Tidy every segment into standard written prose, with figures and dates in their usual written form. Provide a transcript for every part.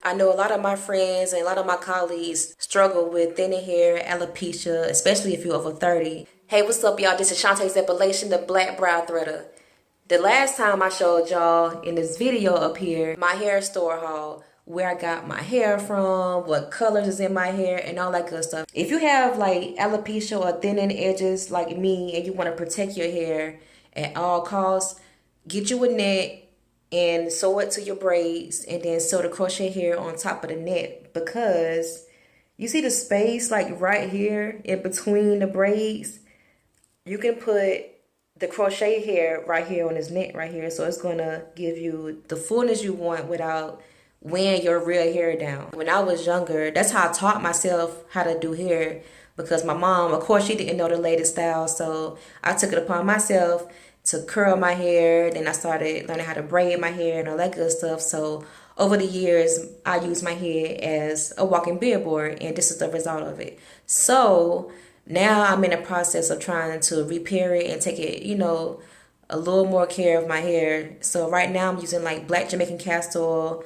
I know a lot of my friends and a lot of my colleagues struggle with thinning hair, alopecia, especially if you're over 30. Hey, what's up, y'all? This is Shantae's Appellation, the Black Brow Threader. The last time I showed y'all in this video up here, my hair store haul, where I got my hair from, what colors is in my hair, and all that good stuff. If you have like alopecia or thinning edges like me and you want to protect your hair at all costs, get you a net and sew it to your braids and then sew the crochet hair on top of the net, because you see the space like right here in between the braids. You can put the crochet hair right here on this net right here, so it's going to give you the fullness you want without weighing your real hair down. When I was younger, that's how I taught myself how to do hair, because my mom, of course, she didn't know the latest style, so I took it upon myself to curl my hair. Then I started learning how to braid my hair and all that good stuff. So over the years, I used my hair as a walking billboard, and this is the result of it. So now I'm in the process of trying to repair it and take it, you know, a little more care of my hair. So right now I'm using like black Jamaican castor oil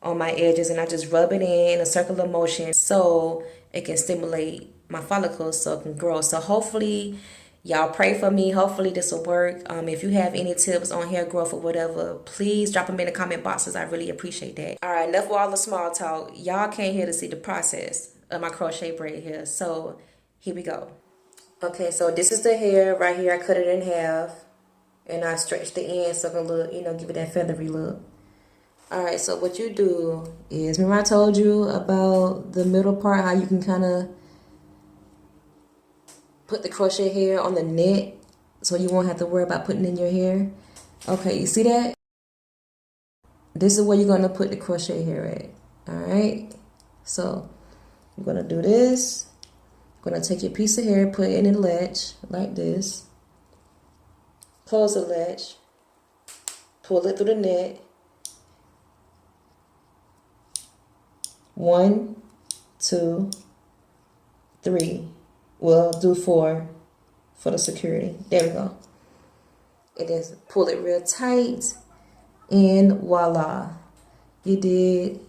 on my edges, and I just rub it in a circular motion so it can stimulate my follicles so it can grow. So hopefully y'all pray for me. Hopefully this will work. If you have any tips on hair growth or whatever, please drop them in the comment boxes. I really appreciate that. All right, enough with all the small talk. Y'all came here to see the process of my crochet braid hair. So here we go. Okay, so this is the hair right here. I cut it in half and I stretched the ends so it can look, you know, give it that feathery look. All right, so what you do is, remember I told you about the middle part, how you can kind of put the crochet hair on the net so you won't have to worry about putting in your hair. Okay, you see that? This is where you're going to put the crochet hair at. All right, so you're going to do this. You're going to take your piece of hair, put it in the latch like this. Close the latch. Pull it through the net. 1, 2, 3. We'll do 4 for the security. There we go. And then pull it real tight, and voila, you did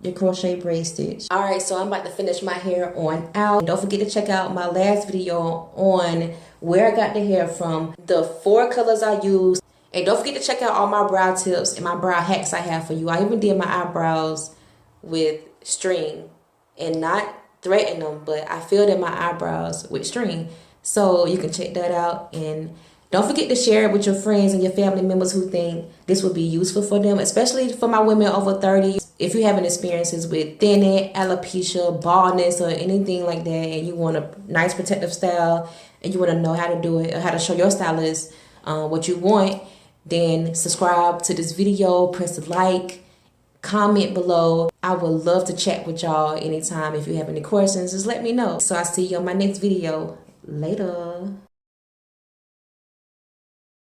your crochet braid stitch. All right, so I'm about to finish my hair on out. Don't forget to check out my last video on where I got the hair from, the 4 colors I used, and don't forget to check out all my brow tips and my brow hacks I have for you. I even did my eyebrows with string, and not threading them, but I filled in my eyebrows with string. So you can check that out, and don't forget to share it with your friends and your family members who think this would be useful for them, especially for my women over 30. If you're having experiences with thinning, alopecia, baldness, or anything like that, and you want a nice protective style and you want to know how to do it or how to show your stylist what you want, then subscribe to this video, press the like, comment below. I would love to chat with y'all anytime. If you have any questions, just let me know. So I'll see you on my next video. Later.